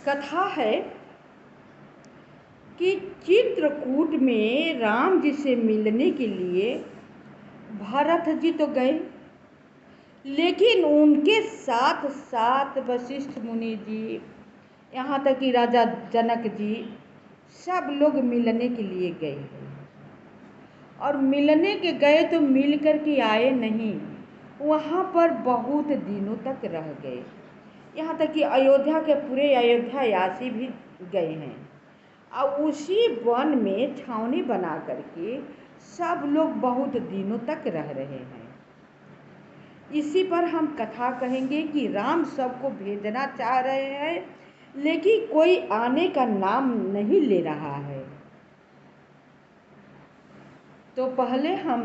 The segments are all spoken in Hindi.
कथा है कि चित्रकूट में राम जी से मिलने के लिए भरत जी तो गए, लेकिन उनके साथ साथ वशिष्ठ मुनि जी, यहाँ तक कि राजा जनक जी, सब लोग मिलने के लिए गए। और मिलने के गए तो मिल कर के आए नहीं, वहाँ पर बहुत दिनों तक रह गए। यहाँ तक कि अयोध्या के पूरे अयोध्यावासी भी गए हैं और उसी वन में छावनी बना करके सब लोग बहुत दिनों तक रह रहे हैं। इसी पर हम कथा कहेंगे कि राम सबको भेजना चाह रहे हैं, लेकिन कोई आने का नाम नहीं ले रहा है। तो पहले हम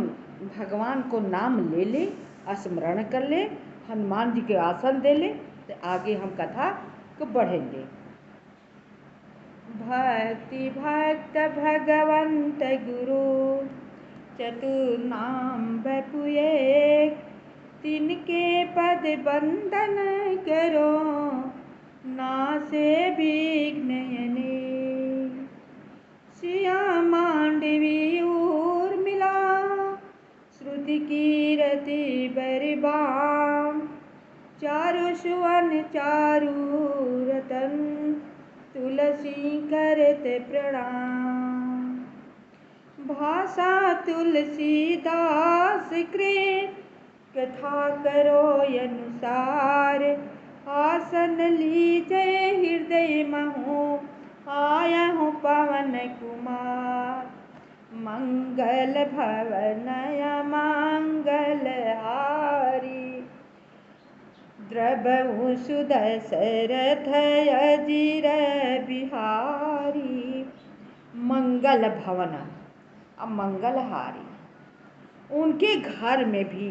भगवान को नाम ले ले, स्मरण कर ले, हनुमान जी के आसन दे ले, तो आगे हम कथा को बढ़ेंगे। भक्ति भक्त भगवंत गुरु चतुर नाम बपुए, तिनके पद बंदन करो नासे विघ्न। सिया मांडवी उर्मिला श्रुति कीरति बरिबाम, चारु सुवन चारु रतन तुलसी करत प्रणाम। भाषा तुलसीदास कृत कथा करो अनुसार, आसन लीजे हृदय महु आयहु पवन कुमार। मंगल भवनय मंगल हारी, द्रवहु सुदशरथ अजिर बिहारी। मंगल भवन और मंगलहारी, उनके घर में भी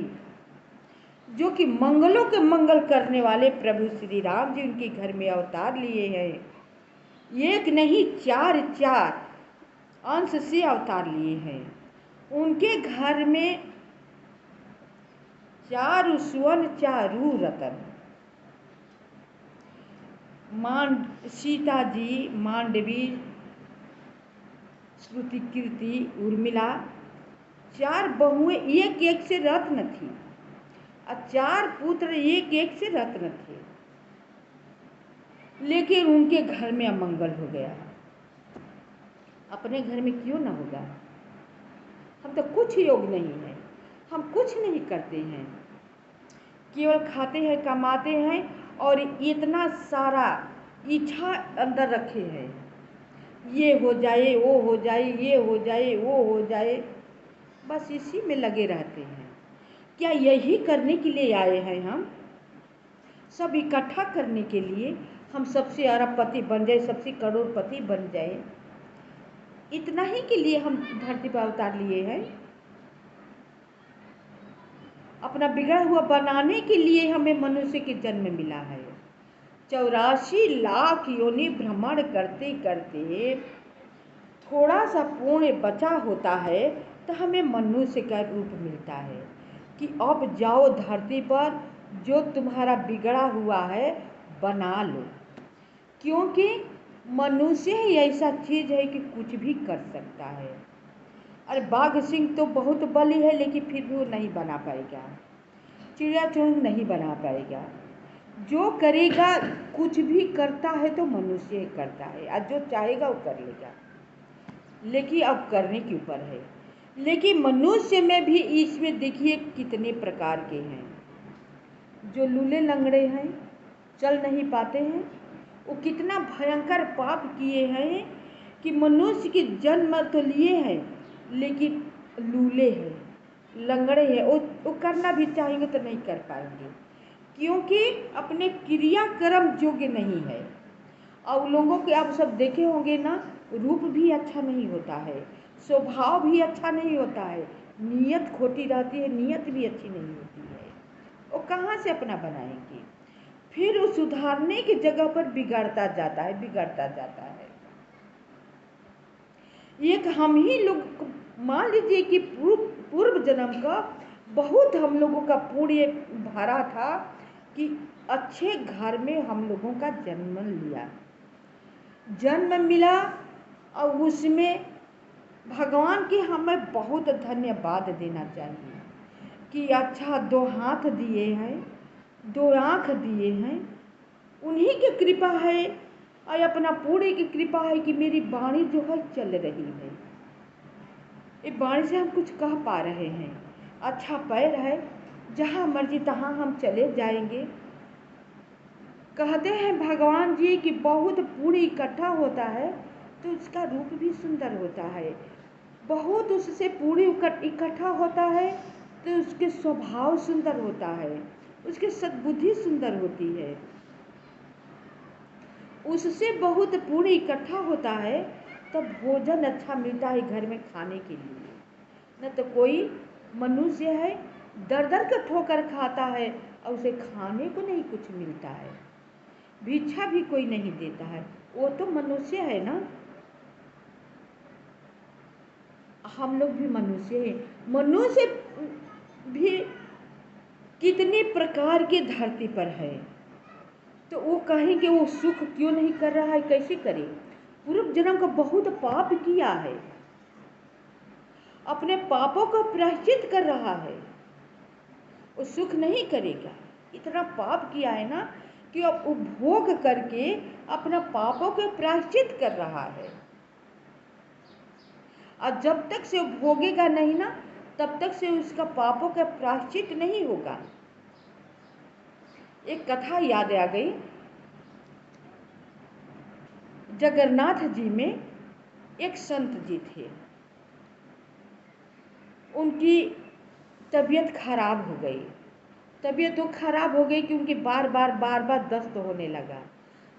जो कि मंगलों के मंगल करने वाले प्रभु श्री राम जी उनके घर में अवतार लिए हैं। एक नहीं चार चार अंश से अवतार लिए हैं। उनके घर में चारु सुवन चारु रतन, सीता जी, मांडवी, श्रुति कीर्ति, उर्मिला, चार बहुएं एक एक से रत्न थी और चार पुत्र एक एक से रत्न थे। लेकिन उनके घर में अमंगल हो गया। अपने घर में क्यों ना होगा? हम तो कुछ योग नहीं है, हम कुछ नहीं करते हैं, केवल खाते हैं, कमाते हैं और इतना सारा इच्छा अंदर रखे हैं, ये हो जाए, वो हो जाए, ये हो जाए, वो हो जाए, बस इसी में लगे रहते हैं। क्या यही करने के लिए आए हैं हम? सब इकट्ठा करने के लिए हम सबसे अरबपति बन जाए, सबसे करोड़पति बन जाए, इतना ही के लिए हम धरती पर अवतार लिए हैं? अपना बिगड़ा हुआ बनाने के लिए हमें मनुष्य के जन्म मिला है। 84 लाख योनि भ्रमण करते करते थोड़ा सा पुण्य बचा होता है तो हमें मनुष्य का रूप मिलता है कि अब जाओ धरती पर, जो तुम्हारा बिगड़ा हुआ है बना लो। क्योंकि मनुष्य ही ऐसा चीज़ है कि कुछ भी कर सकता है। अरे बाघ सिंह तो बहुत बली है, लेकिन फिर भी वो नहीं बना पाएगा, चिड़िया चुड़ंग नहीं बना पाएगा। जो करेगा, कुछ भी करता है तो मनुष्य ही करता है, और जो चाहेगा वो कर लेगा। लेकिन अब करने के ऊपर है। लेकिन मनुष्य में भी इसमें देखिए कितने प्रकार के हैं। जो लूले लंगड़े हैं, चल नहीं पाते हैं, वो कितना भयंकर पाप किए हैं कि मनुष्य की जन्म तो लिए हैं लेकिन लूले हैं, लंगड़े हैं। वो करना भी चाहेंगे तो नहीं कर पाएंगे, क्योंकि अपने क्रियाक्रम योग्य नहीं है। और लोगों के आप सब देखे होंगे ना, रूप भी अच्छा नहीं होता है, स्वभाव भी अच्छा नहीं होता है, नीयत खोटी रहती है, नीयत भी अच्छी नहीं होती है। वो कहाँ से अपना बनाएंगे? फिर वो सुधारने की जगह पर बिगड़ता जाता है, बिगड़ता जाता है। एक हम ही लोग मान लीजिए कि पूर्व जन्म का बहुत हम लोगों का पुण्य भरा था कि अच्छे घर में हम लोगों का जन्म लिया, जन्म मिला और उसमें भगवान की हमें बहुत धन्यवाद देना चाहिए कि अच्छा 2 हाथ दिए हैं, 2 आँख दिए हैं, उन्हीं की कृपा है और अपना पूरे की कृपा है कि मेरी वाणी जो है चल रही है। ये वाणी से हम कुछ कह पा रहे हैं। अच्छा पैर है, जहाँ मर्जी तहाँ हम चले जाएंगे। कहते हैं भगवान जी कि बहुत पूरी इकट्ठा होता है तो उसका रूप भी सुंदर होता है, बहुत उससे पूरी इकट्ठा होता है तो उसके स्वभाव सुंदर होता है, उसकी सद्बुद्धि सुंदर होती है। उससे बहुत पूरी इकट्ठा होता है तब भोजन अच्छा मिलता है घर में खाने के लिए। न तो कोई मनुष्य है दर दर के ठोकर खाता है और उसे खाने को नहीं कुछ मिलता है, भिक्षा भी कोई नहीं देता है। वो तो मनुष्य है ना, हम लोग भी मनुष्य हैं। मनुष्य भी कितने प्रकार के धरती पर है, तो वो कहें कि वो सुख क्यों नहीं कर रहा है, कैसे करे? पूर्व जन्म का बहुत पाप किया है, अपने पापों का प्रायश्चित कर रहा है, वो सुख नहीं करेगा। इतना पाप किया है ना कि अब उपभोग करके अपना पापों के प्रायश्चित कर रहा है, और जब तक से भोगेगा नहीं ना तब तक से उसका पापों का प्रायश्चित नहीं होगा। एक कथा याद आ गई। जगन्नाथ जी में एक संत जी थे, उनकी तबीयत खराब हो गई। तबीयत तो खराब हो गई कि उनकी बार बार दस्त होने लगा।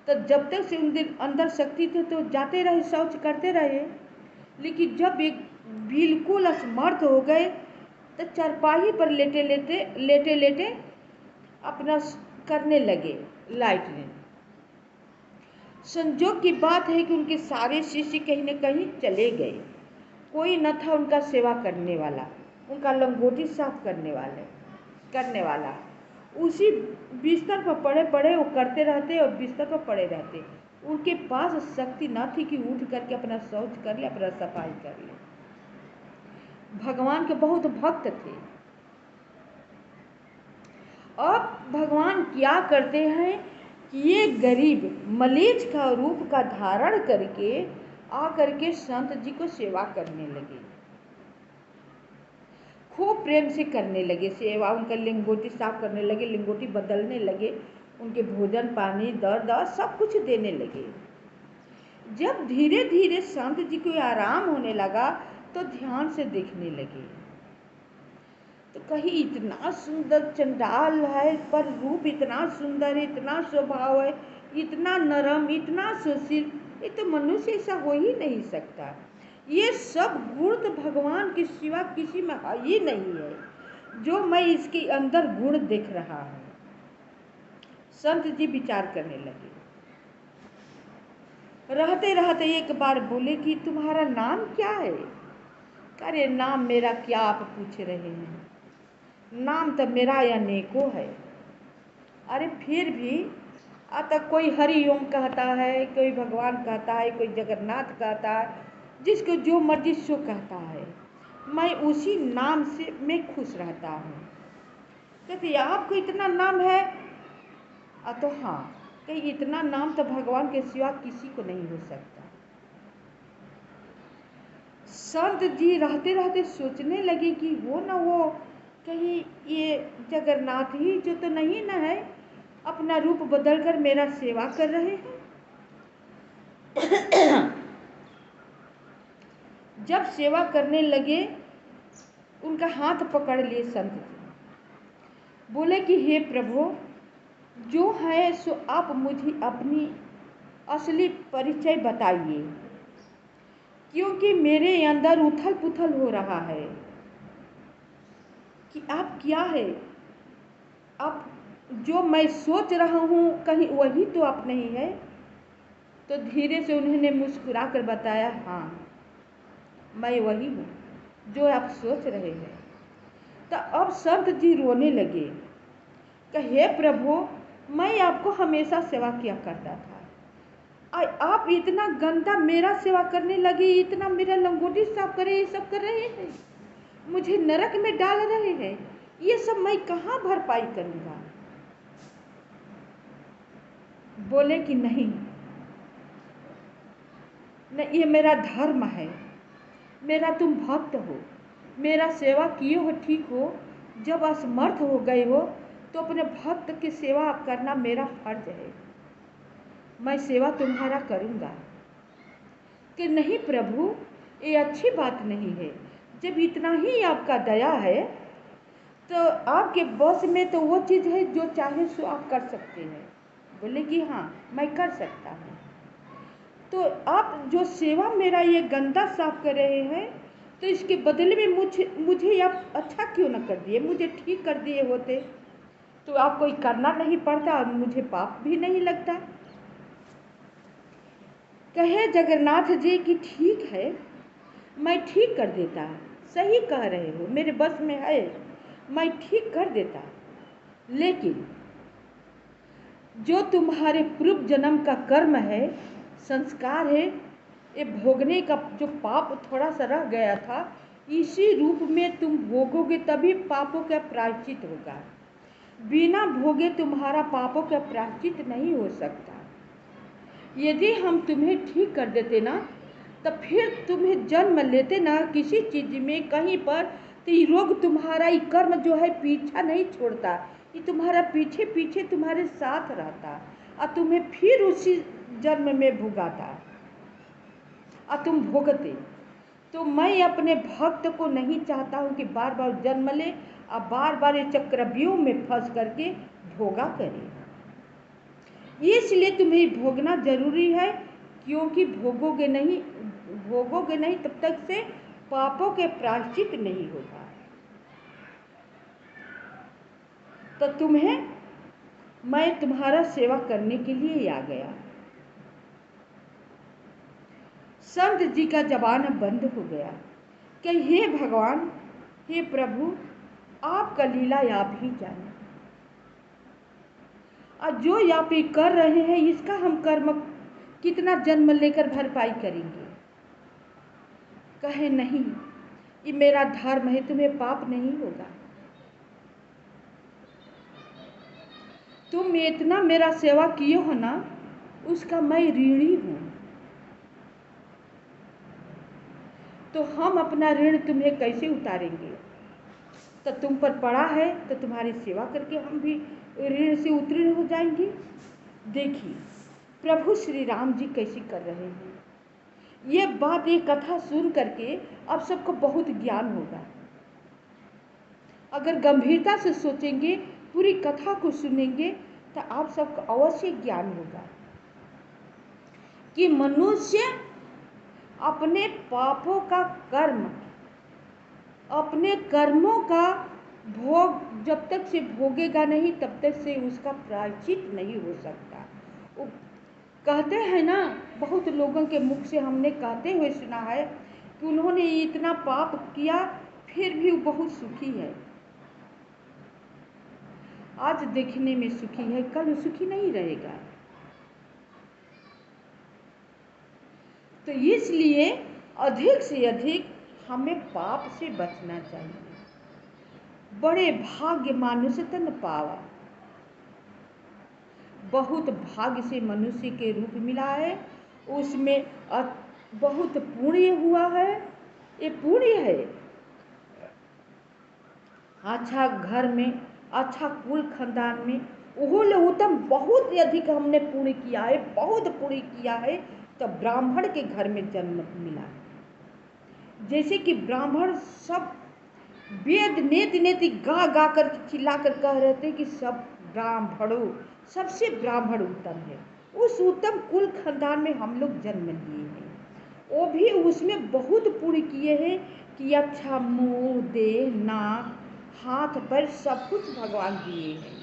तो जब तक से उनके अंदर शक्ति थी तो जाते रहे, शौच करते रहे, लेकिन जब एक बिल्कुल असमर्थ हो गए तो चारपाई पर लेटे लेटे अपना करने लगे लाइटनिंग। संजोग की बात है कि उनके सारे शिष्य कहीं न कहीं चले गए, कोई न था उनका सेवा करने वाला, उनका लंगोटी साफ करने वाला। उसी बिस्तर पर पड़े पड़े वो करते रहते और बिस्तर पर पड़े रहते। उनके पास शक्ति न थी कि उठ करके अपना शौच कर ले, अपना सफाई कर ले। भगवान के बहुत भक्त थे। अब भगवान क्या करते हैं कि ये गरीब मरीज का रूप का धारण करके आकर के संत जी को सेवा करने लगे, खूब प्रेम से करने लगे सेवा। उनका लिंगोटी साफ करने लगे, लिंगोटी बदलने लगे, उनके भोजन पानी दवा सब कुछ देने लगे। जब धीरे धीरे संत जी को आराम होने लगा तो ध्यान से देखने लगे, तो कहीं इतना सुंदर चंडाल है पर रूप इतना सुंदर, इतना स्वभाव है, इतना नरम, इतना सुशील, ये तो मनुष्य ऐसा हो ही नहीं सकता। ये सब गुण तो भगवान के सिवा किसी में ही नहीं है जो मैं इसके अंदर गुण देख रहा हूँ। संत जी विचार करने लगे। रहते रहते एक बार बोले कि तुम्हारा नाम क्या है? अरे नाम मेरा क्या आप पूछ रहे हैं, नाम तो मेरा अनेकों है। अरे फिर भी तक कोई हरि ओम कहता है, कोई भगवान कहता है, कोई जगन्नाथ कहता है, जिसको जो मर्जी सो कहता है, मैं उसी नाम से मैं खुश रहता हूँ। कहते आपको इतना नाम है? तो हाँ, कहीं इतना नाम तो भगवान के सिवा किसी को नहीं हो सकता। संत जी रहते रहते सोचने लगे कि वो ना वो कहीं ये जगन्नाथ ही जो तो नहीं ना है, अपना रूप बदलकर मेरा सेवा कर रहे हैं। जब सेवा करने लगे उनका हाथ पकड़ लिए संत जी, बोले कि हे प्रभु, जो है सो आप मुझे अपनी असली परिचय बताइए, क्योंकि मेरे अंदर उथल पुथल हो रहा है कि आप क्या है। आप जो मैं सोच रहा हूँ कहीं वही तो आप नहीं है। तो धीरे से उन्होंने मुस्कुरा कर बताया, हाँ मैं वही हूँ जो आप सोच रहे हैं। तो अब संत जी रोने लगे कि हे प्रभु, मैं आपको हमेशा सेवा किया करता था, आप इतना गंदा मेरा सेवा करने लगे, इतना मेरा लंगोटी साफ करे, ये सब कर रहे हैं, मुझे नरक में डाल रहे हैं, ये सब मैं कहाँ भरपाई करूँगा? बोले कि नहीं, ये मेरा धर्म है, मेरा तुम भक्त हो, मेरा सेवा किए हो, ठीक हो, जब असमर्थ हो गए हो तो अपने भक्त की सेवा करना मेरा फर्ज है, मैं सेवा तुम्हारा करूँगा। कि नहीं प्रभु, ये अच्छी बात नहीं है, जब इतना ही आपका दया है तो आपके बस में तो वो चीज़ है जो चाहे सो आप कर सकते हैं। बोले कि हाँ मैं कर सकता हूँ। तो आप जो सेवा मेरा ये गंदा साफ कर रहे हैं, तो इसके बदले में मुझे आप अच्छा क्यों न कर दिए, मुझे ठीक कर दिए होते तो आपको ये करना नहीं पड़ता और मुझे पाप भी नहीं लगता। कहे जगन्नाथ जी कि ठीक है, मैं ठीक कर देता, सही कह रहे हो, मेरे बस में है, मैं ठीक कर देता, लेकिन जो तुम्हारे पूर्व जन्म का कर्म है, संस्कार है, ये भोगने का जो पाप थोड़ा सा रह गया था, इसी रूप में तुम भोगोगे तभी पापों का प्रायश्चित होगा। बिना भोगे तुम्हारा पापों का प्रायश्चित नहीं हो सकता। यदि हम तुम्हें ठीक कर देते ना, तो फिर तुम्हें जन्म लेते ना किसी चीज़ में कहीं पर, तो ये रोग तुम्हारा, ये कर्म जो है पीछा नहीं छोड़ता, ये तुम्हारा पीछे पीछे तुम्हारे साथ रहता और तुम्हें फिर उसी जन्म में भुगाता और तुम भोगते। तो मैं अपने भक्त को नहीं चाहता हूँ कि बार बार जन्म ले और बार बार ये चक्रव्यूह में फंस करके भोगा करे। इसलिए तुम्हें भोगना जरूरी है, क्योंकि भोगोगे नहीं तब तक से पापों के प्रायश्चित नहीं होगा। तो मैं तुम्हारा सेवा करने के लिए आ गया। संत जी का जबान बंद हो गया कि हे भगवान, हे प्रभु, आपका लीला आप ही जाने, और जो आप ये कर रहे हैं इसका हम कर्म कितना जन्म लेकर भरपाई करेंगे। कहे नहीं, ये मेरा धर्म है, तुम्हें पाप नहीं होगा, तुम इतना मेरा सेवा किए हो ना, उसका मैं ऋणी हूँ, तो हम अपना ऋण तुम्हें कैसे उतारेंगे? तो तुम पर पड़ा है तो तुम्हारी सेवा करके हम भी ऋण से उत्तीर्ण हो जाएंगे। देखिए प्रभु श्री राम जी कैसे कर रहे हैं। ये बात, ये कथा सुन करके आप सबको बहुत ज्ञान होगा। अगर गंभीरता से सोचेंगे, पूरी कथा को सुनेंगे, तो आप सबको अवश्य ज्ञान होगा कि मनुष्य अपने पापों का कर्म, अपने कर्मों का भोग जब तक से भोगेगा नहीं तब तक से उसका प्रायश्चित नहीं हो सकता। कहते हैं ना, बहुत लोगों के मुख से हमने कहते हुए सुना है कि उन्होंने इतना पाप किया फिर भी वो बहुत सुखी है। आज देखने में सुखी है, कल सुखी नहीं रहेगा। तो इसलिए अधिक से अधिक हमें पाप से बचना चाहिए। बड़े भाग्य मानुष तन पावा, बहुत भाग्य से मनुष्य के रूप मिला है, उसमें बहुत पुण्य हुआ है, ये पुण्य है। अच्छा घर में, अच्छा कुल खानदान में, ओहोले उत्तम बहुत अधिक हमने पुण्य किया है, बहुत पुण्य किया है, तो ब्राह्मण के घर में जन्म मिला। जैसे कि ब्राह्मण सब वेद नेति नेति गा गा कर चिल्ला कर कह रहे थे कि सब ब्राह्मणों, सबसे ब्राह्मण उत्तम है। उस उत्तम कुल खानदान में हम लोग जन्म लिए हैं, वो भी उसमें बहुत पुण्य किए हैं कि अच्छा मुँह, देह, नाक, हाथ पैर सब कुछ भगवान दिए हैं।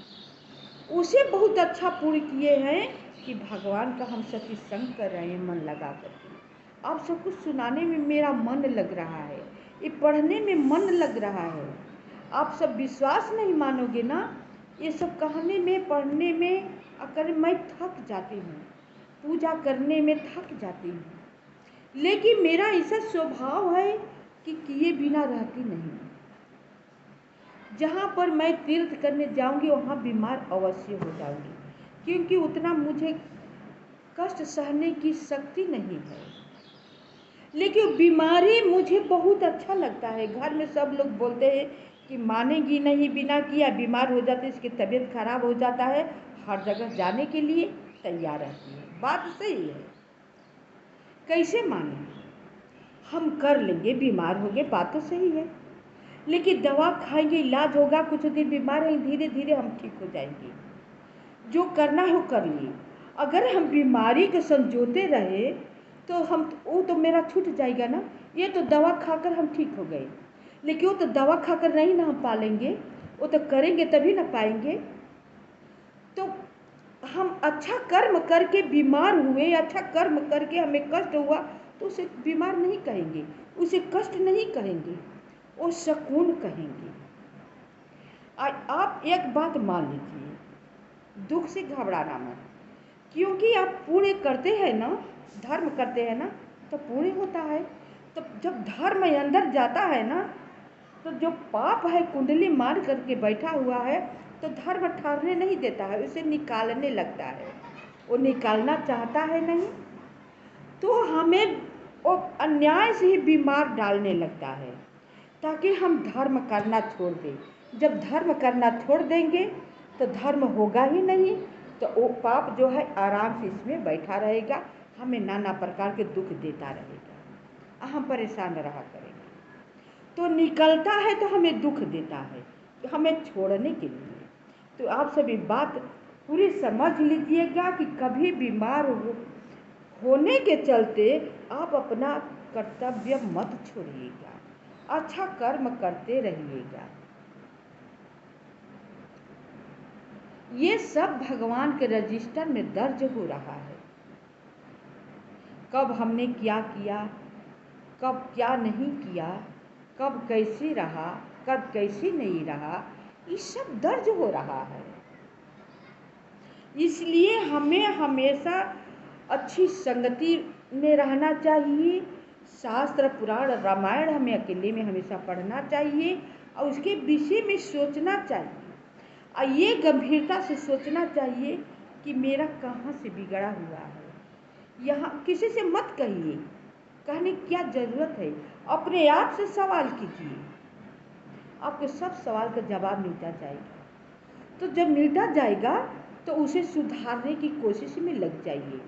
उसे बहुत अच्छा पुण्य किए हैं कि भगवान का हम सती संग कर रहे हैं मन लगा करके। आप सब कुछ सुनाने में मेरा मन लग रहा है, ये पढ़ने में मन लग रहा है। आप सब विश्वास नहीं मानोगे ना, ये सब कहने में, पढ़ने में अगर मैं थक जाती हूँ, पूजा करने में थक जाती हूँ, लेकिन मेरा ऐसा स्वभाव है कि किए बिना रहती नहीं। जहाँ पर मैं तीर्थ करने जाऊँगी वहाँ बीमार अवश्य हो जाऊँगी, क्योंकि उतना मुझे कष्ट सहने की शक्ति नहीं है। लेकिन बीमारी मुझे बहुत अच्छा लगता है। घर में सब लोग बोलते हैं कि मानेगी नहीं, बिना किया बीमार हो जाती, इसकी तबीयत खराब हो जाता है, हर जगह जाने के लिए तैयार रहती है। बात सही है, कैसे माने? हम कर लेंगे, बीमार हो गए, बात तो सही है, लेकिन दवा खाएंगे, इलाज होगा, कुछ दिन बीमार हैं, धीरे धीरे हम ठीक हो जाएंगे। जो करना है वो कर लिए। अगर हम बीमारी को संजोते रहे तो वो तो मेरा छूट जाएगा ना। ये तो दवा खाकर हम ठीक हो गए, लेकिन वो तो दवा खाकर नहीं ना हम पालेंगे, वो तो करेंगे तभी ना पाएंगे। तो हम अच्छा कर्म करके बीमार हुए, अच्छा कर्म करके हमें कष्ट हुआ, तो उसे बीमार नहीं कहेंगे, उसे कष्ट नहीं कहेंगे, वो सुकून कहेंगे। आप एक बात मान लीजिए, दुख से घबराना मत, क्योंकि आप पुण्य करते हैं ना, धर्म करते हैं ना, तो पुण्य होता है। तो जब धर्म अंदर जाता है ना, तो जो पाप है कुंडली मार करके बैठा हुआ है, तो धर्म ठहरने नहीं देता है, उसे निकालने लगता है। वो निकालना चाहता है नहीं, तो हमें वो अन्याय से ही बीमार डालने लगता है, ताकि हम धर्म करना छोड़ दें। जब धर्म करना छोड़ देंगे तो धर्म होगा ही नहीं, तो वो पाप जो है आराम से इसमें बैठा रहेगा, हमें नाना प्रकार के दुख देता रहेगा, हम परेशान रहा करेंगे। तो निकलता है तो हमें दुख देता है, तो हमें छोड़ने के लिए। तो आप सभी बात पूरी समझ लीजिएगा कि कभी बीमार होने के चलते आप अपना कर्तव्य मत छोड़िएगा, अच्छा कर्म करते रहिएगा। ये सब भगवान के रजिस्टर में दर्ज हो रहा है। कब हमने क्या किया, कब क्या नहीं किया, कब कैसे रहा, कब कैसे नहीं रहा, ये सब दर्ज हो रहा है। इसलिए हमें हमेशा अच्छी संगति में रहना चाहिए। शास्त्र पुराण रामायण हमें अकेले में हमेशा पढ़ना चाहिए और उसके विषय में सोचना चाहिए, और ये गंभीरता से सोचना चाहिए कि मेरा कहाँ से बिगड़ा हुआ है। यहाँ किसी से मत कहिए, कहने की क्या ज़रूरत है, अपने आप से सवाल कीजिए, आपके सब सवाल का जवाब मिलता जाएगा। तो जब मिलता जाएगा तो उसे सुधारने की कोशिश में लग जाइए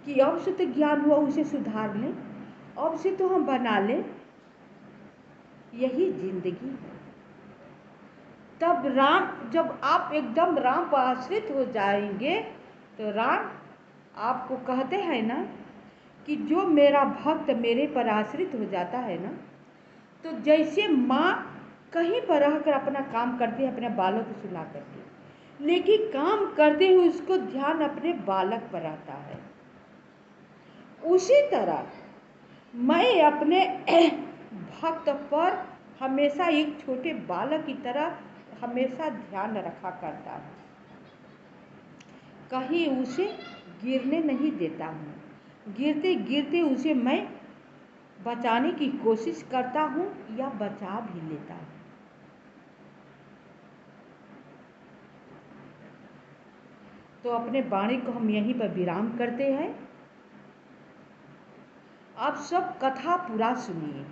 कि अब से तो ज्ञान हुआ, उसे सुधार लें, अब से तो हम बना लें, यही जिंदगी है। तब राम, जब आप एकदम राम पर आश्रित हो जाएंगे तो राम आपको कहते हैं ना कि जो मेरा भक्त मेरे पर आश्रित हो जाता है ना, तो जैसे माँ कहीं पर रहकर अपना काम करती है अपने बालों को सुला करके, लेकिन काम करते हुए उसको ध्यान अपने बालक पर आता है, उसी तरह मैं अपने भक्त पर हमेशा एक छोटे बालक की तरह हमेशा ध्यान रखा करता हूँ, कहीं उसे गिरने नहीं देता हूँ, गिरते गिरते उसे मैं बचाने की कोशिश करता हूँ या बचा भी लेता हूँ। तो अपने वाणी को हम यहीं पर विराम करते हैं। आप सब कथा पूरा सुनिए।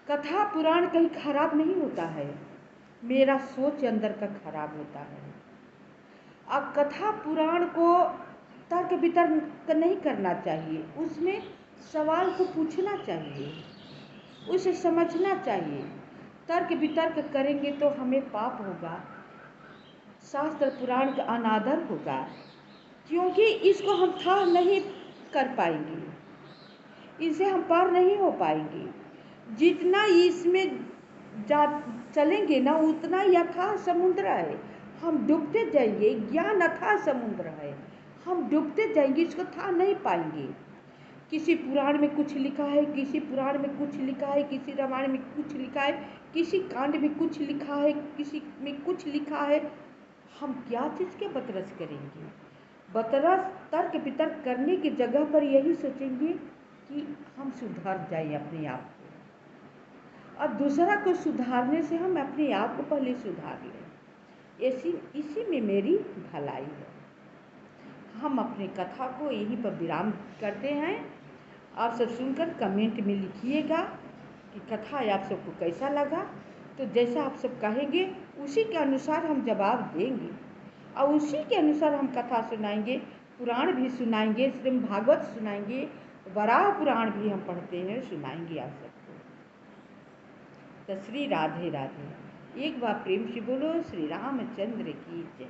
कथा पुराण कहीं खराब नहीं होता है, मेरा सोच अंदर का खराब होता है। अब कथा पुराण को तर्क वितर्क नहीं करना चाहिए, उसमें सवाल को पूछना चाहिए, उसे समझना चाहिए। तर्क वितर्क करेंगे तो हमें पाप होगा, शास्त्र पुराण का अनादर होगा, क्योंकि इसको हम था नहीं कर पाएंगे, इसे हम पार नहीं हो पाएंगे। जितना इसमें जा चलेंगे ना, उतना ही अथाह समुद्र है, हम डूबते जाएंगे। ज्ञान अथाह समुद्र है, हम डूबते जाएंगे, इसको था नहीं पाएंगे। किसी पुराण में कुछ लिखा है, किसी पुराण में कुछ लिखा है, किसी रामायण में कुछ लिखा है, किसी कांड में कुछ लिखा है, किसी में कुछ लिखा है, हम क्या चीज़ के बतरस करेंगे? बतरस तर्क वितर्क करने की जगह पर यही सोचेंगे कि हम सुधर जाए अपने आप को, और दूसरा को सुधारने से हम अपने आप को पहले सुधार लें। इसी में मेरी भलाई है। हम अपनी कथा को यहीं पर विराम करते हैं। आप सब सुनकर कमेंट में लिखिएगा कि कथा आप सबको कैसा लगा। तो जैसा आप सब कहेंगे उसी के अनुसार हम जवाब देंगे, और उसी के अनुसार हम कथा सुनाएंगे, पुराण भी सुनाएंगे, श्रीमद् भागवत सुनाएंगे, वराह पुराण भी हम पढ़ते हैं, सुनाएंगे आप सबको। तो श्री राधे राधे। एक बार प्रेम से बोलो श्री रामचंद्र की जय।